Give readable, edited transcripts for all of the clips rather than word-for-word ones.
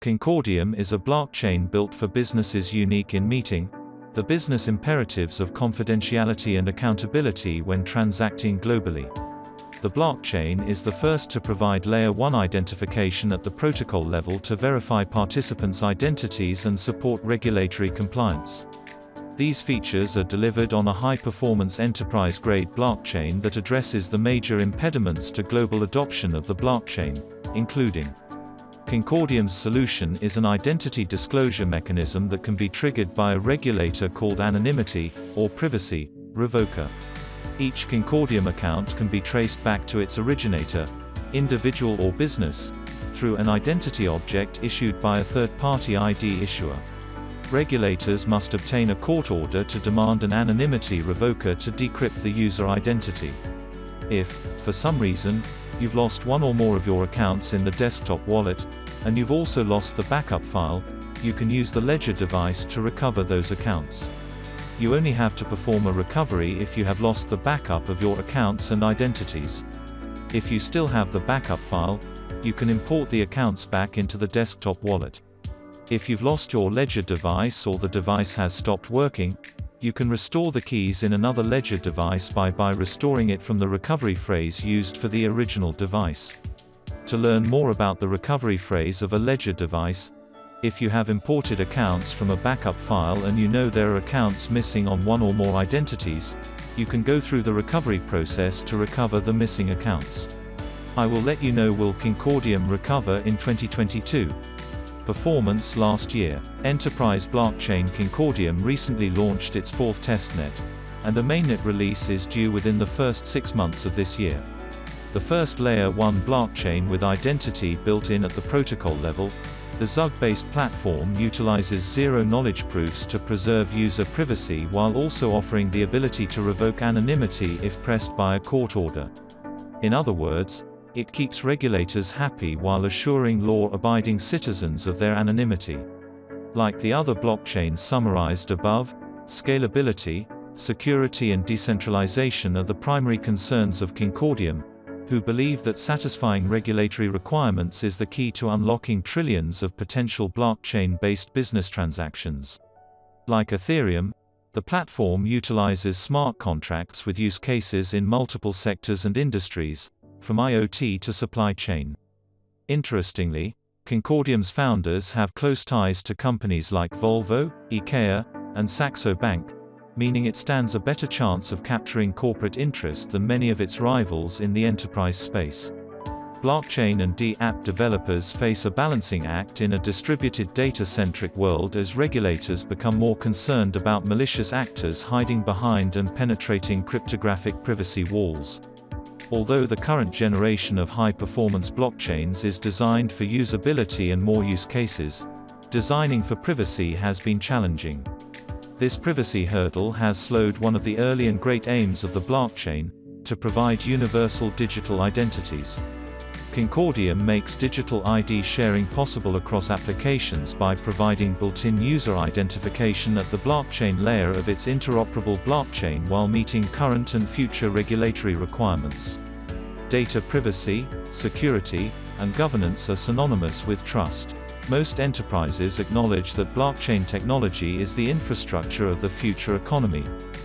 Concordium is a blockchain built for businesses unique in meeting the business imperatives of confidentiality and accountability when transacting globally. The blockchain is the first to provide Layer 1 identification at the protocol level to verify participants' identities and support regulatory compliance. These features are delivered on a high-performance enterprise-grade blockchain that addresses the major impediments to global adoption of the blockchain, including Concordium's solution is an identity disclosure mechanism that can be triggered by a regulator called anonymity, or privacy, revoker. Each Concordium account can be traced back to its originator, individual or business, through an identity object issued by a third-party ID issuer. Regulators must obtain a court order to demand an anonymity revoker to decrypt the user identity. If, for some reason, you've lost one or more of your accounts in the desktop wallet, and you've also lost the backup file, you can use the ledger device to recover those accounts. You only have to perform a recovery if you have lost the backup of your accounts and identities. If you still have the backup file, you can import the accounts back into the desktop wallet. If you've lost your ledger device or the device has stopped working, you can restore the keys in another ledger device by restoring it from the recovery phrase used for the original device. To learn more about the recovery phrase of a ledger device, if you have imported accounts from a backup file and you know there are accounts missing on one or more identities, you can go through the recovery process to recover the missing accounts. I will let you know will Concordium recover in 2022. Performance last year. Enterprise blockchain Concordium recently launched its fourth testnet, and a mainnet release is due within the first 6 months of this year. The first Layer 1 blockchain with identity built in at the protocol level, the ZUG-based platform utilizes zero-knowledge proofs to preserve user privacy while also offering the ability to revoke anonymity if pressed by a court order. In other words, it keeps regulators happy while assuring law-abiding citizens of their anonymity. Like the other blockchains summarized above, scalability, security and decentralization are the primary concerns of Concordium, who believe that satisfying regulatory requirements is the key to unlocking trillions of potential blockchain-based business transactions. Like Ethereum, the platform utilizes smart contracts with use cases in multiple sectors and industries, from IoT to supply chain. Interestingly, Concordium's founders have close ties to companies like Volvo, IKEA, and Saxo Bank, meaning it stands a better chance of capturing corporate interest than many of its rivals in the enterprise space. Blockchain and app developers face a balancing act in a distributed data-centric world as regulators become more concerned about malicious actors hiding behind and penetrating cryptographic privacy walls. Although the current generation of high-performance blockchains is designed for usability and more use cases, designing for privacy has been challenging. This privacy hurdle has slowed one of the early and great aims of the blockchain, to provide universal digital identities. Concordium makes digital ID sharing possible across applications by providing built-in user identification at the blockchain layer of its interoperable blockchain while meeting current and future regulatory requirements. Data privacy, security, and governance are synonymous with trust. Most enterprises acknowledge that blockchain technology is the infrastructure of the future economy,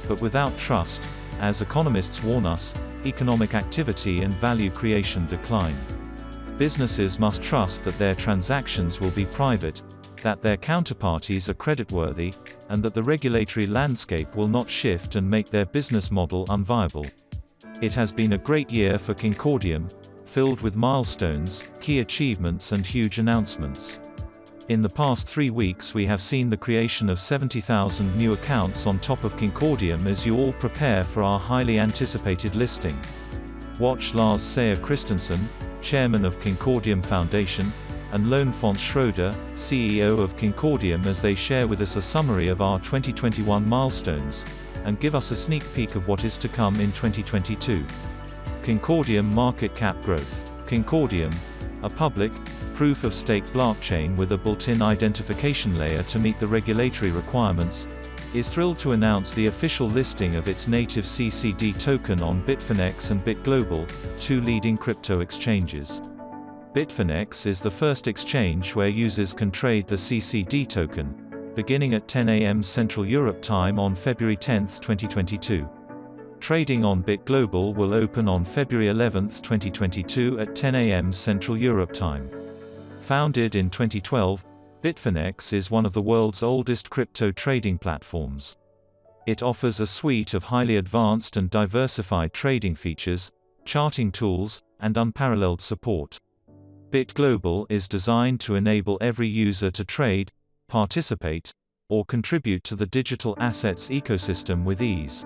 but without trust, as economists warn us, economic activity and value creation decline. Businesses must trust that their transactions will be private, that their counterparties are creditworthy, and that the regulatory landscape will not shift and make their business model unviable. It has been a great year for Concordium, filled with milestones, key achievements and huge announcements. In the past 3 weeks we have seen the creation of 70,000 new accounts on top of Concordium as you all prepare for our highly anticipated listing. Watch Lars Sayer Christensen, Chairman of Concordium Foundation, and Lone Font Schroeder, CEO of Concordium as they share with us a summary of our 2021 milestones, and give us a sneak peek of what is to come in 2022. Concordium market cap growth. Concordium, a public, proof-of-stake blockchain with a built-in identification layer to meet the regulatory requirements, is thrilled to announce the official listing of its native CCD token on Bitfinex and BitGlobal, 2 leading crypto exchanges. Bitfinex is the first exchange where users can trade the CCD token, beginning at 10 a.m. Central Europe Time on February 10, 2022. Trading on Bit Global will open on February 11, 2022 at 10 a.m. Central Europe Time. Founded in 2012, Bitfinex is one of the world's oldest crypto trading platforms. It offers a suite of highly advanced and diversified trading features, charting tools, and unparalleled support. Bit Global is designed to enable every user to trade, participate, or contribute to the digital assets ecosystem with ease.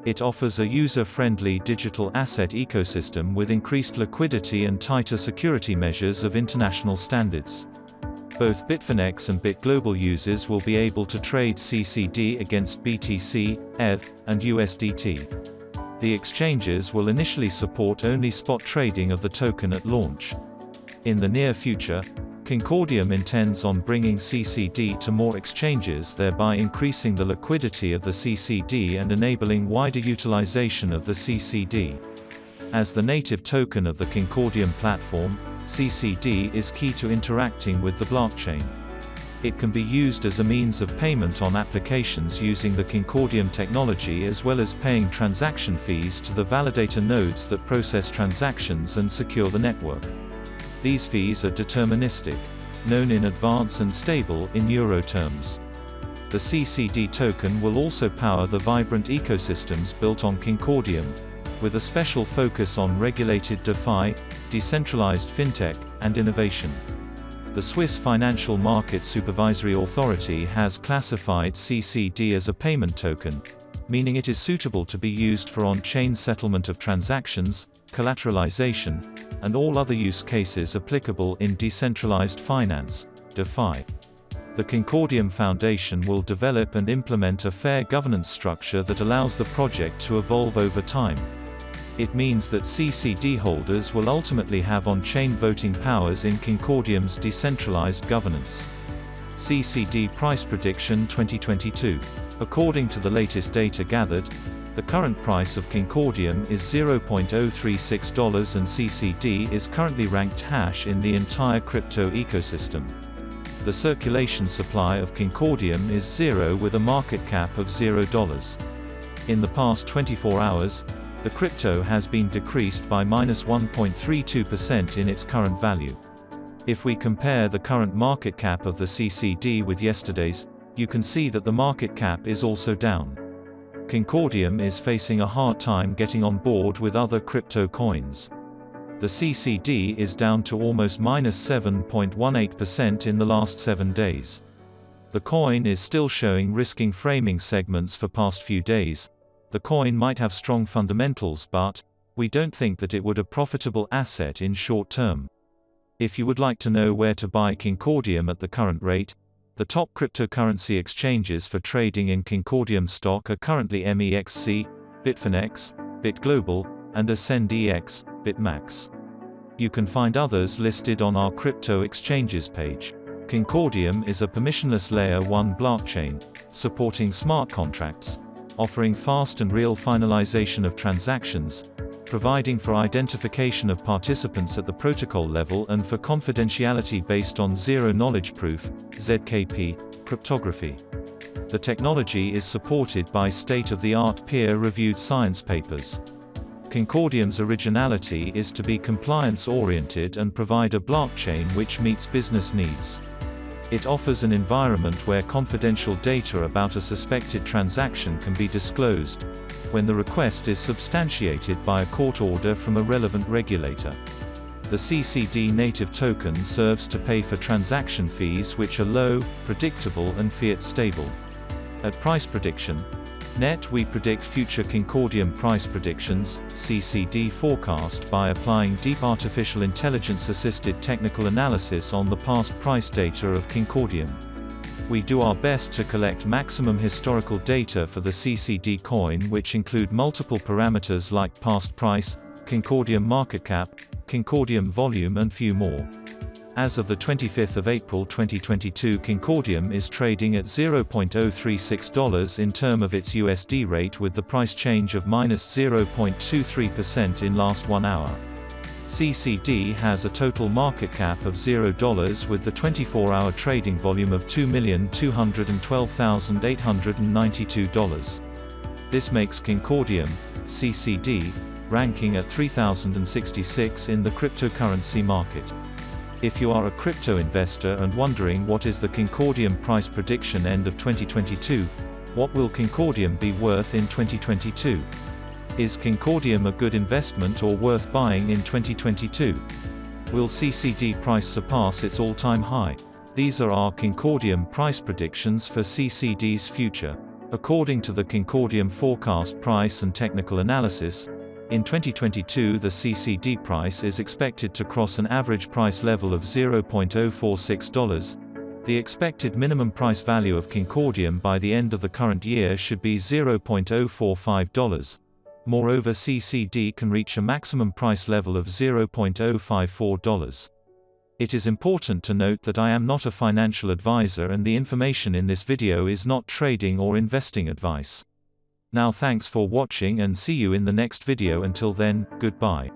It offers a user-friendly digital asset ecosystem with increased liquidity and tighter security measures of international standards. Both Bitfinex and Bit Global users will be able to trade CCD against BTC, ETH, and USDT. The exchanges will initially support only spot trading of the token at launch. In the near future, Concordium intends on bringing CCD to more exchanges, thereby increasing the liquidity of the CCD and enabling wider utilization of the CCD. As the native token of the Concordium platform, CCD is key to interacting with the blockchain. It can be used as a means of payment on applications using the Concordium technology, as well as paying transaction fees to the validator nodes that process transactions and secure the network. These fees are deterministic, known in advance, and stable in euro terms. The CCD token will also power the vibrant ecosystems built on Concordium, with a special focus on regulated DeFi, decentralized fintech, and innovation. The Swiss Financial Market Supervisory Authority has classified CCD as a payment token, meaning it is suitable to be used for on-chain settlement of transactions, collateralization, and all other use cases applicable in decentralized finance, DeFi. The Concordium Foundation will develop and implement a fair governance structure that allows the project to evolve over time. It means that CCD holders will ultimately have on-chain voting powers in Concordium's decentralized governance. CCD Price Prediction 2022. According to the latest data gathered, the current price of Concordium is $0.036 and CCD is currently ranked hash in the entire crypto ecosystem. The circulation supply of Concordium is 0 with a market cap of $0. In the past 24 hours, the crypto has been decreased by -1.32% in its current value. If we compare the current market cap of the CCD with yesterday's, you can see that the market cap is also down. Concordium is facing a hard time getting on board with other crypto coins. The CCD is down to almost -7.18% in the last 7 days. The coin is still showing risking framing segments for past few days. The coin might have strong fundamentals, but we don't think that it would a profitable asset in short term. If you would like to know where to buy Concordium at the current rate, the top cryptocurrency exchanges for trading in Concordium stock are currently MEXC, Bitfinex, Bit Global, and AscendEX, BitMax. You can find others listed on our crypto exchanges page. Concordium is a permissionless Layer 1 blockchain, supporting smart contracts, offering fast and real finalization of transactions, providing for identification of participants at the protocol level and for confidentiality based on zero-knowledge proof, ZKP, cryptography. The technology is supported by state-of-the-art peer-reviewed science papers. Concordium's originality is to be compliance-oriented and provide a blockchain which meets business needs. It offers an environment where confidential data about a suspected transaction can be disclosed, when the request is substantiated by a court order from a relevant regulator. The CCD native token serves to pay for transaction fees which are low, predictable and fiat stable. At price prediction net, we predict future Concordium price predictions, CCD forecast, by applying deep artificial intelligence-assisted technical analysis on the past price data of Concordium. We do our best to collect maximum historical data for the CCD coin, which include multiple parameters like past price, Concordium market cap, Concordium volume and few more. As of the 25th of April 2022, Concordium is trading at $0.036 in term of its USD rate, with the price change of -0.23% in last 1 hour. CCD has a total market cap of $0 with the 24-hour trading volume of $2,212,892. This makes Concordium, CCD, ranking at 3066 in the cryptocurrency market. If you are a crypto investor and wondering what is the Concordium price prediction end of 2022, what will Concordium be worth in 2022? Is Concordium a good investment or worth buying in 2022? Will CCD price surpass its all-time high? These are our Concordium price predictions for CCD's future. According to the Concordium forecast price and technical analysis, in 2022 the CCD price is expected to cross an average price level of $0.046. The expected minimum price value of Concordium by the end of the current year should be $0.045. Moreover, CCD can reach a maximum price level of $0.054. It is important to note that I am not a financial advisor and the information in this video is not trading or investing advice. Now thanks for watching and see you in the next video. Until then, goodbye.